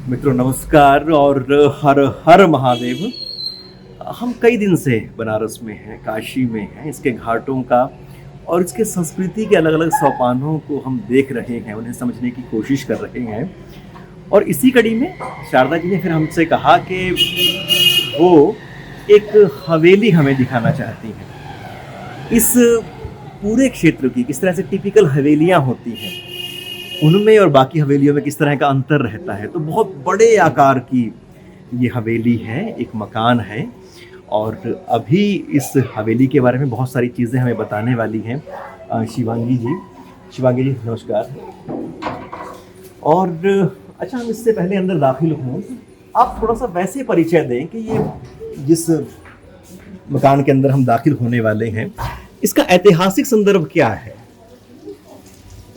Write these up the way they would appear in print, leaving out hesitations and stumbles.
मित्रों नमस्कार और हर हर महादेव। हम कई दिन से बनारस में हैं, काशी में हैं, इसके घाटों का और इसके संस्कृति के अलग अलग सोपानों को हम देख रहे हैं, उन्हें समझने की कोशिश कर रहे हैं। और इसी कड़ी में शारदा जी ने फिर हमसे कहा कि वो एक हवेली हमें दिखाना चाहती हैं। इस पूरे क्षेत्र की किस तरह से टिपिकल हवेलियाँ होती हैं, उनमें और बाकी हवेलियों में किस तरह का अंतर रहता है। तो बहुत बड़े आकार की ये हवेली है, एक मकान है और अभी इस हवेली के बारे में बहुत सारी चीज़ें हमें बताने वाली हैं शिवांगी जी। शिवांगी जी नमस्कार। और अच्छा, हम इससे पहले अंदर दाखिल हों, आप थोड़ा सा वैसे परिचय दें कि ये जिस मकान के अंदर हम दाखिल होने वाले हैं, इसका ऐतिहासिक संदर्भ क्या है?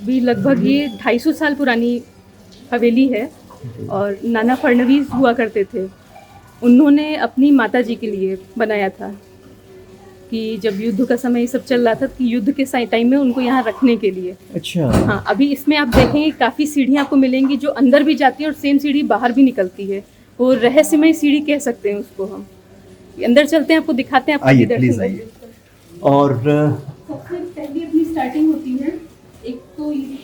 भी लगभग ये 250 साल पुरानी हवेली है और नाना फडणवीस हुआ करते थे। उन्होंने अपनी माता जी के लिए बनाया था कि जब युद्ध का समय सब चल रहा था कि युद्ध के टाइम में उनको यहाँ रखने के लिए। अच्छा। हाँ, अभी इसमें आप देखेंगे काफ़ी सीढ़ियाँ आपको मिलेंगी जो अंदर भी जाती है और सेम सीढ़ी बाहर भी निकलती है। वो रहस्यमय सीढ़ी कह सकते हैं उसको। हम अंदर चलते हैं, आपको दिखाते हैं। आइए प्लीज आइए। और सबसे पहले अपनी स्टार्टिंग होती है, एक तो ये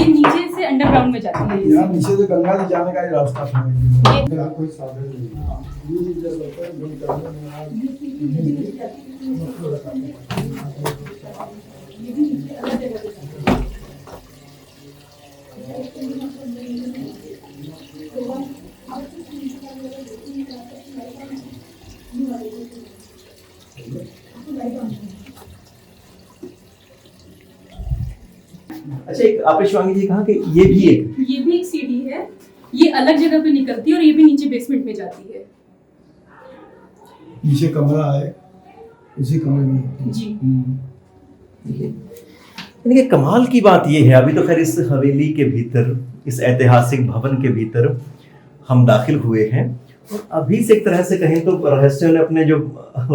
नीचे से अंडरग्राउंड में जाती है। यहाँ नीचे से गंगा जी जाने का ही रास्ता था। कोई साधन अच्छा, एक आपने शिवांगी जी कहा कि ये भी एक सीढ़ी है, ये अलग जगह पे निकलती है और ये भी नीचे बेसमेंट में जाती है। नीचे कमरा है, उसी कमरे में जी। देखिए, कमाल की बात ये है, अभी तो खैर इस हवेली के भीतर, इस ऐतिहासिक भवन के भीतर हम दाखिल हुए हैं और अभी से एक तरह से कहें तो रहस्य ने अपने जो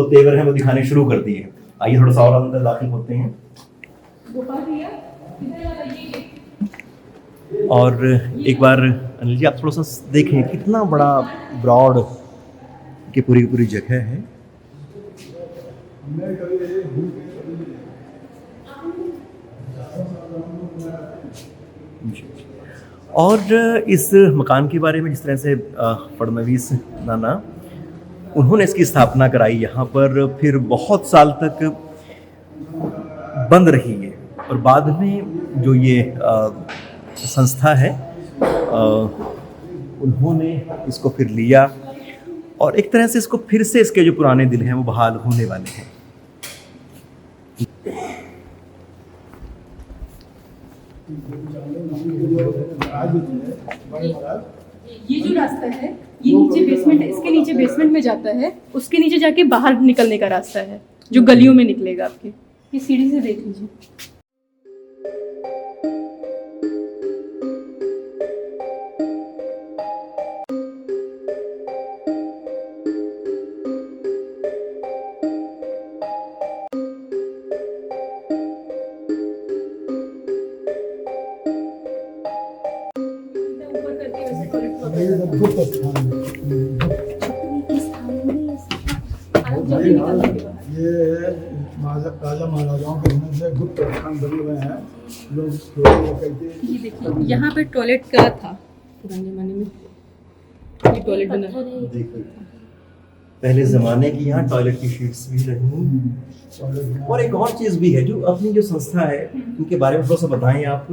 तेवर हैं वो दिखाने शुरू कर दिए हैं। आइए थोड़ा सा और अंदर दाखिल होते हैं। और एक बार अनिल जी आप थोड़ा सा देखें कितना बड़ा ब्रॉड की पूरी जगह है। और इस मकान के बारे में जिस तरह से फडणवीस नाना उन्होंने इसकी स्थापना कराई यहाँ पर, फिर बहुत साल तक बंद रही है और बाद में जो ये संस्था है उन्होंने इसको फिर लिया और एक तरह से इसको फिर से इसके जो पुराने दिल हैं वो बहाल होने वाले हैं। ये जो रास्ता है ये नीचे बेसमेंट है, इसके नीचे बेसमेंट में जाता है, उसके नीचे जाके बाहर निकलने का रास्ता है जो गलियों में निकलेगा आपके। ये सीढ़ी से देख लीजिए। ये राजा महाराजाओं के समय से गुप्त स्थान बने हुए हैं। लोग ये देखिए, यहाँ पे टॉयलेट का था पुराने जमाने में, ये टॉयलेट बना है। देखिए पहले जमाने की यहाँ टॉयलेट की शीट्स भी रही। और एक और चीज भी है जो अपनी जो संस्था है उनके बारे में थोड़ा सा बताएं आप।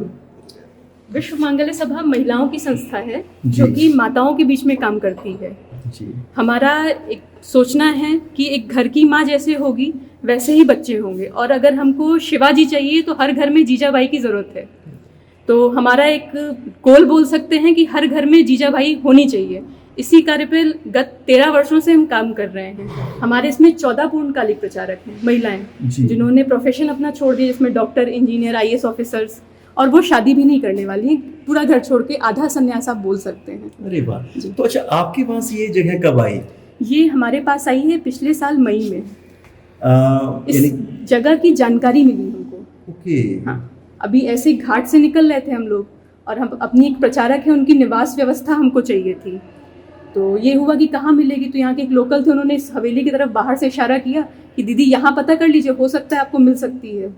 विश्व मांगल्य सभा महिलाओं की संस्था है जो कि माताओं के बीच में काम करती है जी। हमारा एक सोचना है कि एक घर की माँ जैसे होगी वैसे ही बच्चे होंगे, और अगर हमको शिवाजी चाहिए तो हर घर में जीजाबाई की ज़रूरत है। तो हमारा एक गोल बोल सकते हैं कि हर घर में जीजाबाई होनी चाहिए। इसी कार्य पर गत 13 वर्षों से हम काम कर रहे हैं। हमारे इसमें 14 पूर्णकालिक प्रचारक हैं, महिलाएं जिन्होंने प्रोफेशन अपना छोड़ दिया, जिसमें डॉक्टर, इंजीनियर, IAS ऑफिसर्स, और वो शादी भी नहीं करने वाली, पूरा घर छोड़ के आधा संन्यास आप बोल सकते हैं। अरे वाह। तो अच्छा, आपके पास ये जगह कब आई? ये हमारे पास आई है पिछले साल मई में। इस जगह की जानकारी मिली हमको। ओके। हाँ, अभी ऐसे घाट से निकल रहे थे हम लोग, और हम अपनी एक प्रचारक है, उनकी निवास व्यवस्था हमको चाहिए थी। तो ये हुआ कि कहाँ मिलेगी, तो यहाँ के एक लोकल थे, उन्होंने इस हवेली की तरफ बाहर से इशारा किया कि दीदी यहाँ पता कर लीजिए, हो सकता है आपको मिल सकती है।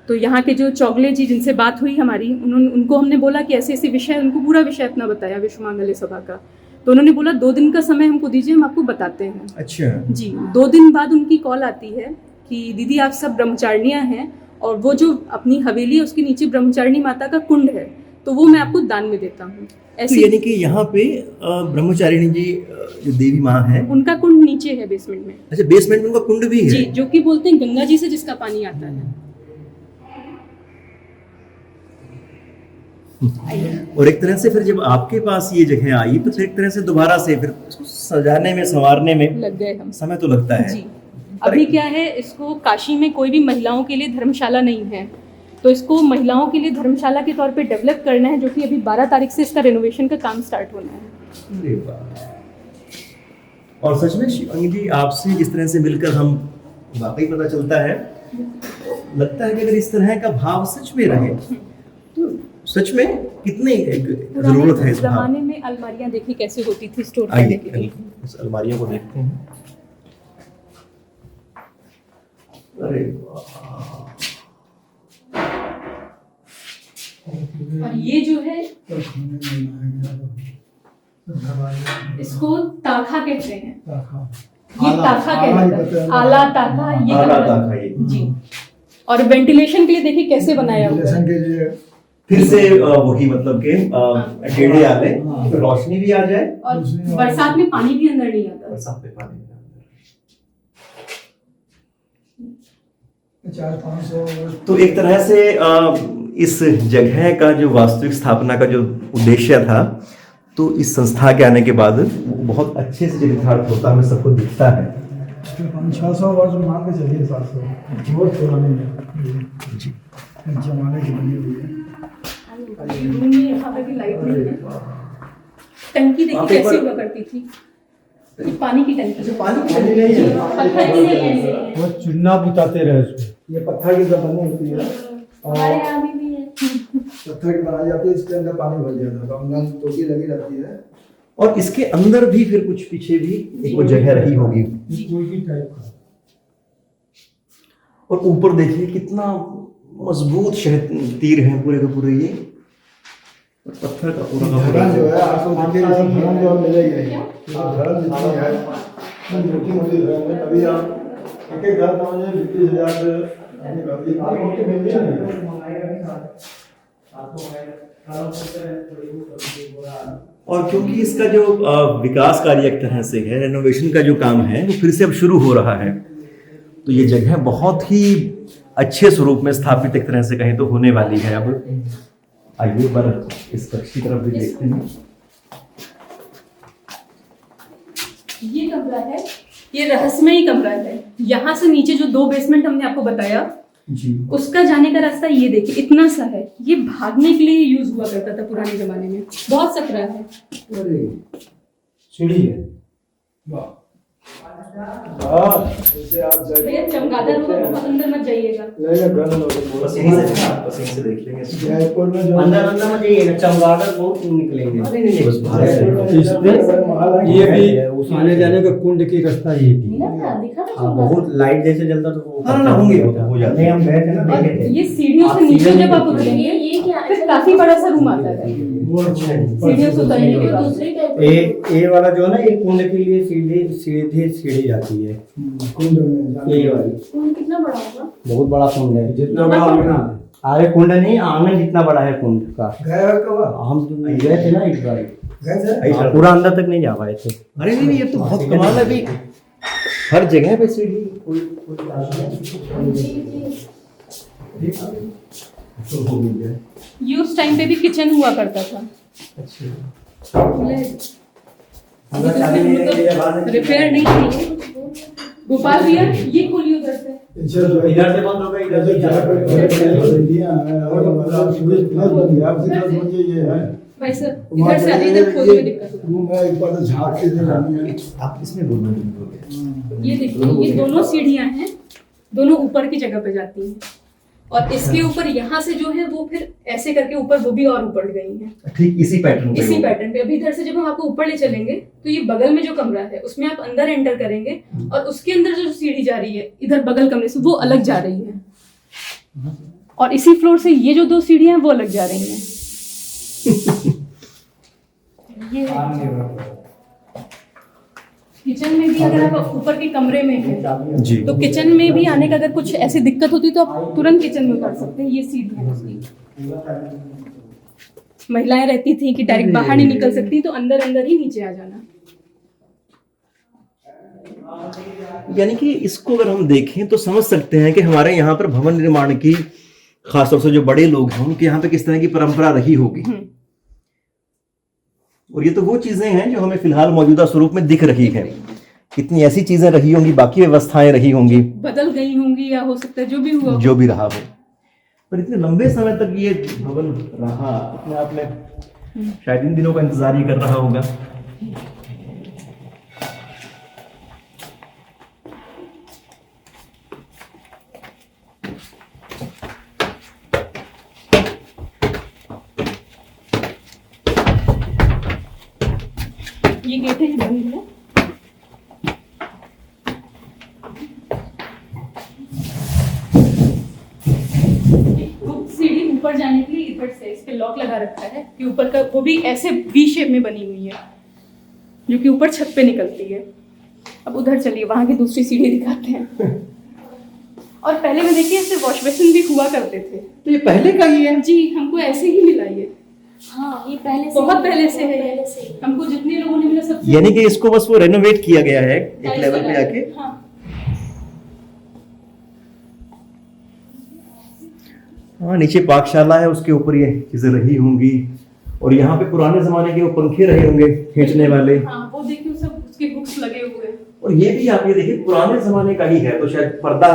तो यहाँ के जो चौगले जी जिनसे बात हुई हमारी, उनको हमने बोला कि ऐसे ऐसे विषय, उनको पूरा विषय अपना बताया विश्व मांगल्य सभा का। तो उन्होंने बोला 2 दिन का समय हमको दीजिए, हम आपको बताते हैं। अच्छा जी, 2 दिन बाद उनकी कॉल आती है कि दीदी आप सब ब्रह्मचारिणियाँ हैं, और वो जो अपनी हवेली है उसके नीचे ब्रह्मचारिणी माता का कुंड है, तो वो मैं आपको दान में देता हूँ। तो ऐसे यानी कि यहाँ पे ब्रह्मचारिणी जी जो देवी माँ है, उनका कुंड नीचे है बेसमेंट में। अच्छा बेसमेंट में उनका कुंड भी है? जी, जो कि बोलते हैं गंगा जी से जिसका पानी आता है। और एक तरह से फिर जब आपके पास ये जगह आई तो फिर एक तरह से दोबारा से फिर उसको सजाने में संवारने में लग गए हम। समय तो लगता है जी, अभी क्या है, इसको काशी में कोई भी महिलाओं के लिए धर्मशाला नहीं है, तो इसको महिलाओं के लिए धर्मशाला के तौर पे डेवलप करना है, जो कि अभी 12 तारीख से इसका रेनोवेशन का काम स्टार्ट होना है। अरे वाह। और सच में शिवांगी जी, आपसे जिस तरह से मिलकर हम वाकई पता चलता है, लगता है कि अगर इस तरह का भाव सच में रहे तो सच में कितनी जरूरत है इस भाव। जमाने में अलमारियां देखी कैसे होती थी स्टोर करने के लिए। इस अलमारियों को देखते हैं। अरे वाह। और ये जो है इसको ताखा कहते हैं, ये ताखा कहते हैं, आला ताखा, ये आला कमरा। ताखा ये। जी, और वेंटिलेशन के लिए देखिए कैसे बनाया हुआ है। के लिए फिर से वही मतलब के टेढ़े आले, तो रोशनी भी आ जाए और बरसात में पानी भी अंदर नहीं आता। बरसात में पानी भी अंदर। 400-500 तो एक तरह से इस जगह का जो वास्तविक स्थापना का जो उद्देश्य था, तो इस संस्था के आने के बाद बहुत अच्छे से चरितार्थ होता हमें सबको दिखता है। 500-600 वर्ष मान के चलिए, 700 बहुत पुरानी है जी, जमाने की बनी हुई है। रूम में यहाँ पे भी लाइट नहीं है। टंकी देखिए कैसे हुआ करती थी, ये पानी की टंकी। पानी नहीं है, पत्थर की नहीं है, वो चुन्ना बुताते रहे उसमें, ये पत्थर की जब बनी होती है हमारे यहाँ भी है। पत्थर की बनाई जाती है, इसके अंदर पानी भर जाता है, तो अंदर टोकी लगी रहती है। और इसके अंदर भी फिर कुछ पीछे भी एक वो जगह रही होगी। कोई भी टाइप का। और ऊपर देखिए कितना मजबूत तीर हैं पूरे के पूरे, ये पत्थर का पूरा का पूरा धरन जो है आपको देखिए, धरन जो मिलेगी नहीं, धरन जितनी है मोटी मोटी धरन है। अभी आप एक घर समझिए 20,000 और क्योंकि इसका जो विकास कार्य एक तरह से है, रेनोवेशन का जो काम है वो फिर से अब शुरू हो रहा है, तो ये जगह बहुत ही अच्छे स्वरूप में स्थापित एक तरह से कहें तो होने वाली है। अब आइए पर इस कक्ष की तरफ भी देखते हैं। ये कमरा है, ये रहस्यमयी कमरा है। यहाँ से नीचे जो 2 बेसमेंट हमने आपको बताया जी, उसका जाने का रास्ता ये देखिए, इतना सा है। ये भागने के लिए यूज हुआ करता था पुराने जमाने में, बहुत सकरा है। सीढ़ी है, वाह जैसे आप भैया चमगादड़ होगा, बहुत अंदर मत जाइएगा। पसीने से देख लेंगे। जयपुर में जो अंदर अंदर में जाइए, चमगादड़ बहुत निकलेंगे। बस बाहर से ये भी आने जाने का कुंड की रास्ता ये भी। हाँ, बहुत लाइट जैसे जलता तो वो हाँ, ना, होंगे, हो जाते नहीं, हम गए थे ना, और देखे थे। ये सीढ़ियों से नीचे जब आप उतरेंगे, ये फिर काफी बड़ा सा रूम आता है सीढ़ियों से उतरने के बाद। ये वाला जो है ना, ये कुंड के लिए सीधी सीढ़ी जाती है। कुंड में ये वाली कितना बड़ा होगा? बहुत बड़ा कुंड है, जितना बड़ा होगा। अरे कुंड नहीं, आंगन जितना बड़ा है कुंड का। गए हो कब? हम गए थे ना एक बार, गए थे? पूरा अंदर तक नहीं जा पाए थे। अरे नहीं, ये तो बहुत कमाल है भाई, हर जगह पे सीढ़ी। ये उस टाइम पे भी किचन हुआ करता था। रिपेयर नहीं थी। गोपाल भैया ये खोलिए उधर से। इधर से बंद हो गई, इधर से वैसे इधर से आगे इधर खोलने में दिक्कत होती है। आप इसमें बोलना ये देखिए, ये दोनों सीढ़ियां हैं, दोनों ऊपर की जगह पे जाती हैं। और इसके ऊपर यहाँ से जो है वो फिर ऐसे करके ऊपर वो भी और ऊपर गई है ठीक इसी पैटर्न पे इसी होगा। पैटर्न पे। अभी इधर से जब हम आपको ऊपर ले चलेंगे तो ये बगल में जो कमरा है उसमें आप अंदर एंटर करेंगे और उसके अंदर जो सीढ़ी जा रही है इधर बगल कमरे से वो अलग जा रही है, और इसी फ्लोर से ये जो 2 सीढ़ियां हैं वो अलग जा रही हैं। ये किचन में भी अगर आप ऊपर के कमरे में हैं जी तो किचन में भी आने का अगर कुछ ऐसी दिक्कत होती तो आप तुरंत किचन में कर सकते हैं। ये सीढ़ी है उसकी। महिलाएं रहती थी कि डायरेक्ट बाहर नहीं निकल सकती तो अंदर अंदर ही नीचे आ जाना। यानी कि इसको अगर हम देखें तो समझ सकते हैं कि हमारे यहाँ पर भवन निर्माण की खासतौर से जो बड़े लोग हैं उनके यहाँ पे किस तरह की परंपरा रही होगी। और ये तो वो चीजें हैं जो हमें फिलहाल मौजूदा स्वरूप में दिख रही है। कितनी ऐसी चीजें रही होंगी, बाकी व्यवस्थाएं रही होंगी, बदल गई होंगी या हो सकता है जो भी हुआ जो भी रहा हो, पर इतने लंबे समय तक ये भवन रहा अपने आप में शायद इन दिनों का इंतजार ही कर रहा होगा। ये गेट है बंद है। वो सीढ़ी ऊपर जाने के लिए इधर से इस पे लॉक लगा रखा है कि ऊपर का वो भी ऐसे वी शेप में बनी हुई है जो कि ऊपर छत पे निकलती है। अब उधर चलिए वहां की दूसरी सीढ़ी दिखाते हैं। और पहले में देखिए ऐसे वॉश बेसिन भी हुआ करते थे। तो ये पहले का ही है जी, हमको ऐसे ही मिला ये। हाँ, ये पहले से बहुत पहले से है पहले से ही। हमको जितने लोगों ने मिला सबसे। यानी कि इसको बस वो रेनोवेट किया गया है एक लेवल पे आके। हाँ, हाँ, नीचे पाकशाला है, उसके ऊपर ये चीजें रही होंगी और यहाँ पे पुराने जमाने के वो पंखे रहे होंगे खींचने वाले। हाँ, वो देखिए सब उसके हुक्स लगे हुए हैं। और ये भी आप ये देखिए पुराने जमाने का ही है, तो शायद पर्दा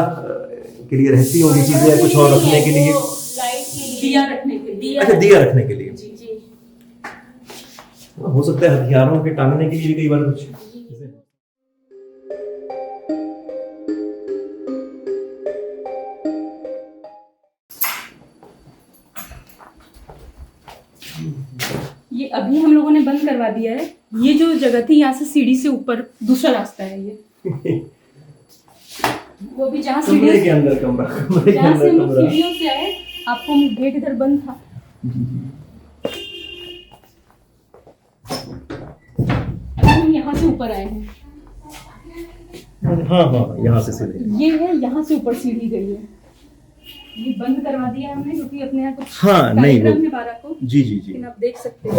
के लिए रहती होंगी चीजें या कुछ और रखने के लिए। लाइट के लिए, दिया रखने के लिए। अच्छा, दिया रखने के लिए। जी जी। हो सकता है हथियारों के टांगने के लिए भी कई बार कुछ। ये अभी हम लोगों ने बंद करवा दिया है। ये जो जगह थी यहाँ से सीढ़ी से ऊपर दूसरा रास्ता है ये। वो भी जहाँ कमरे सीढ़ियों के अंदर कमरा, कमरे के जहाँ से अंदर हम लोग कमरा। सीढ़ियों से आए, आपको गेट इधर बंद था। अभी हम यहाँ से ऊपर आए हैं। हाँ हाँ, यहाँ से सीधे। ये है, यहाँ से ऊपर सीढ़ी गई है। ये बंद करवा दिया हमने क्योंकि अपने यहाँ कुछ हाँ, नहीं, कार्यक्रम वो- है 12 को। जी जी जी। लेकिन आप देख सकते हैं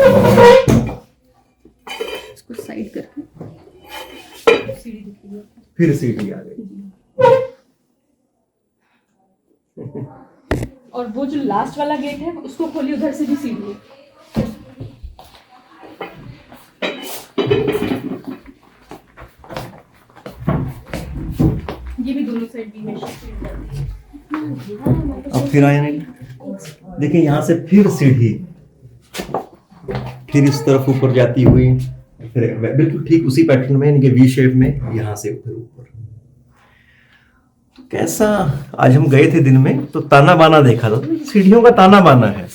इसको साइड करके सीढ़ी दिख रही है। फिर सीढ़ी आ गई। और वो जो लास्ट वाला गेट है उसको खोलिए, उधर से भी सीढ़ी है। ये भी दोनों साइड भी है। अब फिर आया नहीं, देखिए यहाँ से फिर सीढ़ी, फिर इस तरफ ऊपर जाती हुई, फिर बिल्कुल ठीक उसी पैटर्न में यानी कि वी शेप में यहाँ से ऊपर ऊपर। तो कैसा, आज हम गए थे दिन में तो ताना बाना देखा था, तो सीढ़ियों का ताना बाना है।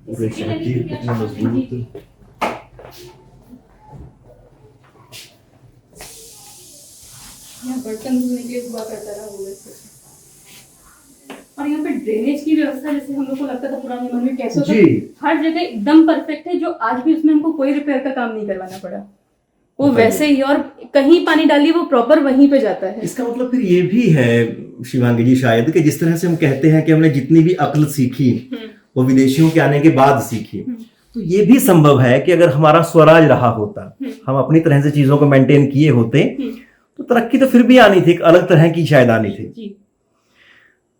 पूरे शहर कितने मजबूत। यहाँ बर्तन धोने के लिए हुआ करता रहा होगा इससे। और यहाँ पे ड्रेनेज की व्यवस्था जैसे हम लोग को लगता था पुराने जमाने में कैसे होता जी। था, हर जगह एकदम परफेक्ट है, जो आज भी उसमें हमको कोई रिपेयर का काम नहीं करवाना पड़ा। वो वैसे ही, और कहीं पानी डालिए वो प्रॉपर वहीं पे जाता है। इसका मतलब फिर ये भी है शिवांगी जी शायद कि जिस तरह से हम कहते हैं कि हमने जितनी भी अक्ल सीखी वो विदेशियों के आने के बाद सीखी, तो ये भी संभव है कि अगर हमारा स्वराज रहा होता, हम अपनी तरह से चीजों को मेंटेन किए होते, तो तरक्की तो फिर भी आनी थी, एक अलग तरह की शायद आनी थी। जी।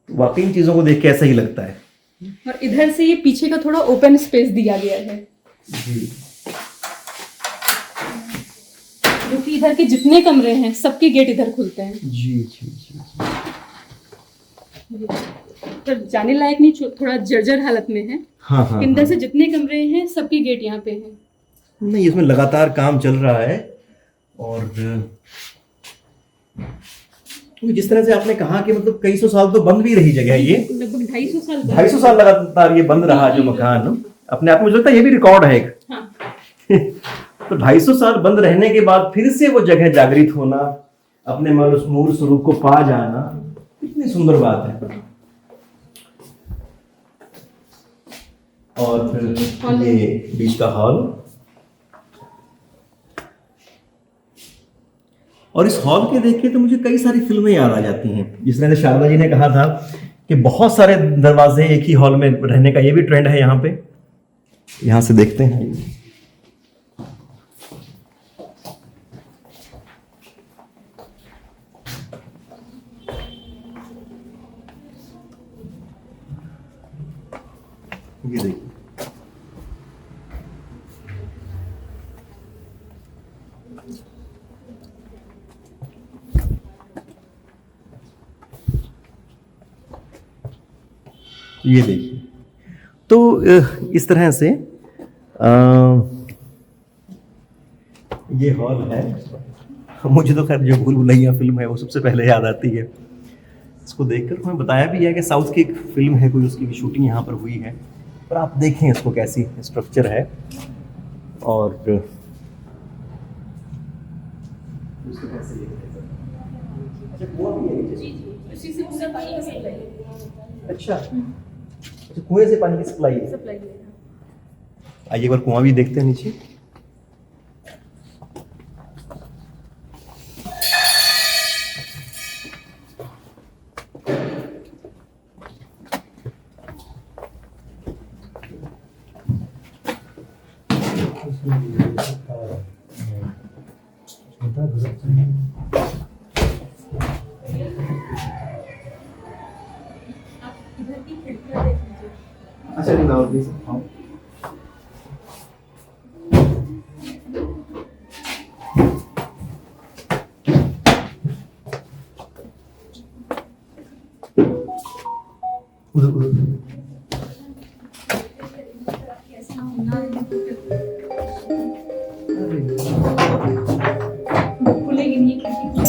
वाकई इन चीजों को देख के ऐसा ही लगता है। और इधर से ये पीछे का थोड़ा ओपन स्पेस दिया गया है, जी। जो कि इधर के जितने कमरे हैं सबके गेट इधर खुलते हैं। जी जी जी। ये पर जाने लायक नहीं, थोड़ा जर्जर हालत में है। हाँ हाँ अंदर से जितने कमरे हैं सबके गेट यहाँ पे हैं। नहीं, इसमें लगातार काम चल रहा है। और तो जिस तरह से आपने कहा कि मतलब कई सौ साल तो बंद भी रही जगह है ये, लगभग 250 साल 250 साल लगातार ये बंद रहा जो मकान, अपने आप में मुझे लगता है ये भी रिकॉर्ड है एक। हाँ। तो 250 साल बंद रहने के बाद फिर से वो जगह जागृत होना, अपने मूल स्वरूप को पा जाना, कितनी सुंदर बात है। और फिर ये बीच का हॉल, और इस हॉल के देख के तो मुझे कई सारी फिल्में याद आ जाती हैं। जिस तरह से शारदा जी ने कहा था कि बहुत सारे दरवाजे एक ही हॉल में रहने का, ये भी ट्रेंड है यहाँ पे। यहाँ से देखते हैं। ये देखिए, ये देखिए। तो इस तरह से ये हॉल है। मुझे तो खैर जो भूल भुलैया फिल्म है वो सबसे पहले याद आती है। इसको देखकर हमें बताया भी है कि साउथ की एक फिल्म है कोई, उसकी भी शूटिंग यहाँ पर हुई है। पर आप देखें इसको, कैसी स्ट्रक्चर है। और उसको कैसे ये अच्छा कुआं भी है नीचे? उसी से पूरा पानी का सप्लाई है। अच्छा, कुएं से पानी की सप्लाई है। सप्लाई है। आइए एक बार कुआं भी देखते हैं नीचे। इधर की खिड़कियां देख लीजिए। अच्छा लाओ प्लीज। हाँ, उधर उधर खुलेगी नहीं खिड़की।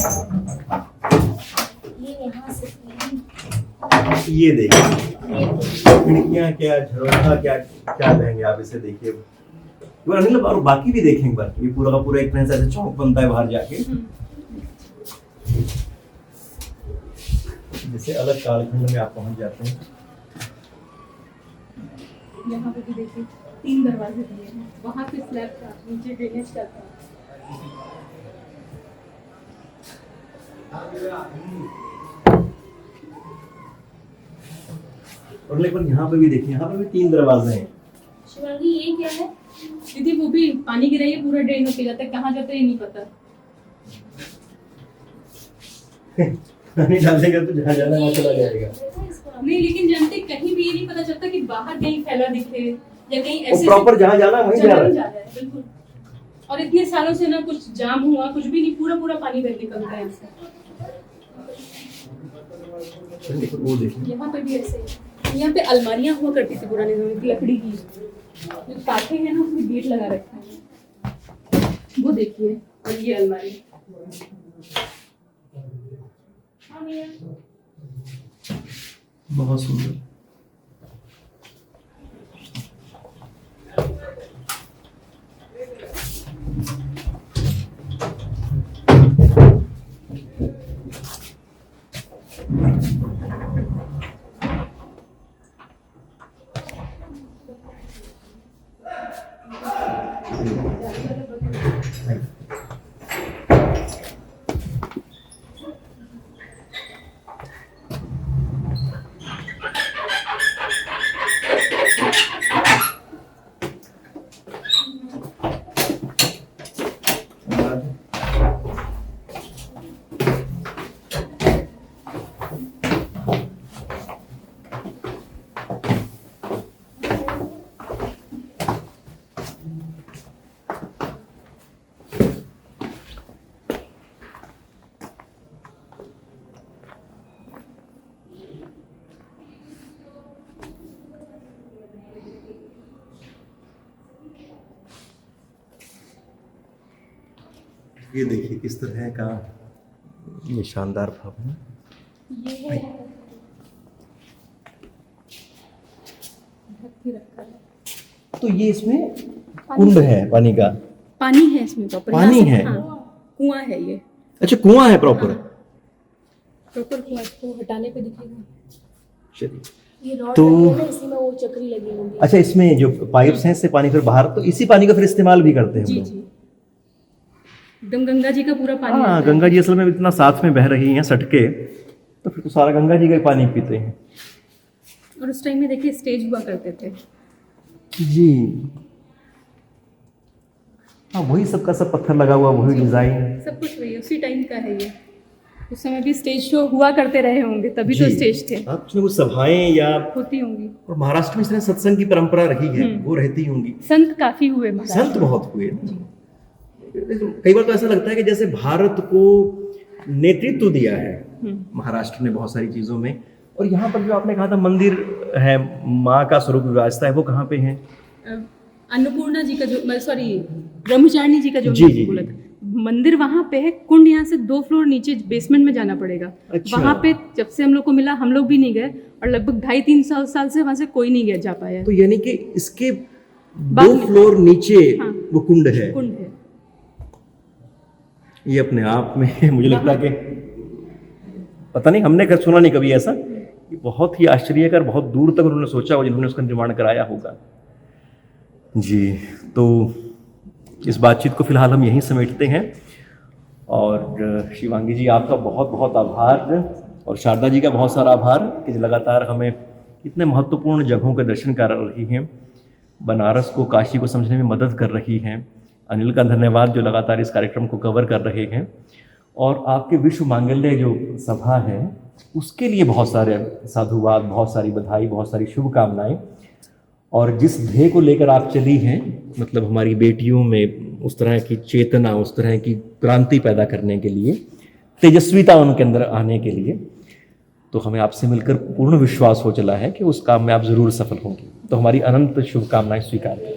ये यहाँ से ये देखिए खिड़कियां, क्या झरोखा, क्या क्या कहेंगे आप इसे। देखिए एक बार अनिल, और बाकी भी देखें एक बार। ये पूरा का पूरा एक तरह से ऐसे चौक बनता है बाहर जाके, जैसे अलग कालखंड में आप पहुंच जाते हैं। यहाँ पे भी देखिए 3 दरवाजे दिए हैं। वहाँ पे स्लैब था, नीचे ड्रेनेज का था। और लेकिन यहाँ पे भी देखिए, यहाँ पे भी 3 दरवाजे हैं। शिवांगी ये क्या है? दीदी वो भी पानी गिरा है, पूरा ड्रेन होके जाता है, कहाँ जाता है ये नहीं पता। पानी डालेगा तो जहाँ जाना वहाँ चला जाएगा। नहीं लेकिन जानते कहीं भी ये नहीं पता चलता कि बाहर कहीं फैला दिखे या कहीं वो ऐसे प्रॉपर जहाँ जाना है वहीं जा चला रहा नहीं है। जा रहा है। बिल्कुल। और इतने सालों से ना कुछ जाम हुआ, कुछ भी नहीं, पूरा पूरा पानी बह निकलता है इससे। देखो वो देखिए, यहाँ पे भी ऐसे ही। यहाँ पे अलमारियां हुआ करती थी पुराने जमाने की, लकड़ी की। जो काठे हैं ना उसमें गेट लगा रखा है, वो देखिए। और ये अलमारी बहुत सुंदर। ये देखिए किस तरह का ये शानदार भवन है। तो ये इसमें कुंड है पानी का। पानी है इसमें प्रॉपर। पानी है? कुआं है ये, अच्छा कुआं है प्रॉपर। प्रॉपर कुआं। इसको हटाने पे दिखेगा। चलिए ये रॉड तो- लगी है ना, इसी में वो चक्री लगी होगी। अच्छा इसमें जो पाइप्स हैं इससे पानी फिर बाहर, तो इसी पानी का फिर इस्तेमाल भी करते हैं हम जी लोग। जी, एकदम गंगा जी का पूरा पानी हाँ आता है। गंगा जी असल में इतना साथ में बह रही हैं सटके, तो फिर तो सारा गंगा जी का ही पानी पीते हैं। और उस टाइम में देखिए स्टेज हुआ करते थे। जी हाँ वही सबका सब पत्थर लगा हुआ, वही डिजाइन। सब कुछ वही उसी टाइम का है ये। उस समय भी स्टेज शो हुआ करते रहे होंगे, तभी तो स्टेज थे, हाँ कुछ ना कुछ सभाएं या, होती होंगी। और महाराष्ट्र में इस तरह सत्संग की परंपरा रही है, वो रहती होंगी। संत काफी हुए महाराज। संत बहुत हुए। कई बार तो ऐसा लगता है कि जैसे भारत को नेतृत्व दिया है महाराष्ट्र ने बहुत सारी चीजों में। और यहाँ पर जो आपने कहा था मंदिर है, माँ का स्वरूप विराजता है, वो कहाँ पे है? अन्नपूर्णा जी का जो, सॉरी ब्रह्मचारिणी जी का जो जी, जी, बोला था, मंदिर वहाँ पे है। कुंड यहाँ से 2 फ्लोर नीचे बेसमेंट में जाना पड़ेगा। अच्छा। वहाँ पे जब से हम लोग को मिला, हम लोग भी नहीं गए, और लगभग 2.5-3 साल से वहाँ से कोई नहीं गया जा पाया। तो यानी कि इसके बाद 2 में- फ्लोर नीचे हाँ। वो कुंड है। कुंड है। ये अपने आप में मुझे लगता है कि पता नहीं, हमने सुना नहीं कभी ऐसा। ये बहुत ही आश्चर्यकर, बहुत दूर तक उन्होंने सोचा होगा जिन्होंने उसका निर्माण कराया होगा। जी तो इस बातचीत को फिलहाल हम यहीं समेटते हैं। और शिवांगी जी आपका बहुत बहुत आभार, और शारदा जी का बहुत सारा आभार कि जो लगातार हमें इतने महत्वपूर्ण जगहों के दर्शन करा रही हैं, बनारस को, काशी को समझने में मदद कर रही हैं। अनिल का धन्यवाद जो लगातार इस कार्यक्रम को कवर कर रहे हैं। और आपके विश्व मांगल्य जो सभा है उसके लिए बहुत सारे साधुवाद, बहुत सारी बधाई, बहुत सारी शुभकामनाएं। और जिस ध्येय को लेकर आप चली हैं, मतलब हमारी बेटियों में उस तरह की चेतना, उस तरह की क्रांति पैदा करने के लिए, तेजस्विता उनके अंदर आने के लिए, तो हमें आपसे मिलकर पूर्ण विश्वास हो चला है कि उस काम में आप ज़रूर सफल होंगी। तो हमारी अनंत शुभकामनाएं स्वीकार करें।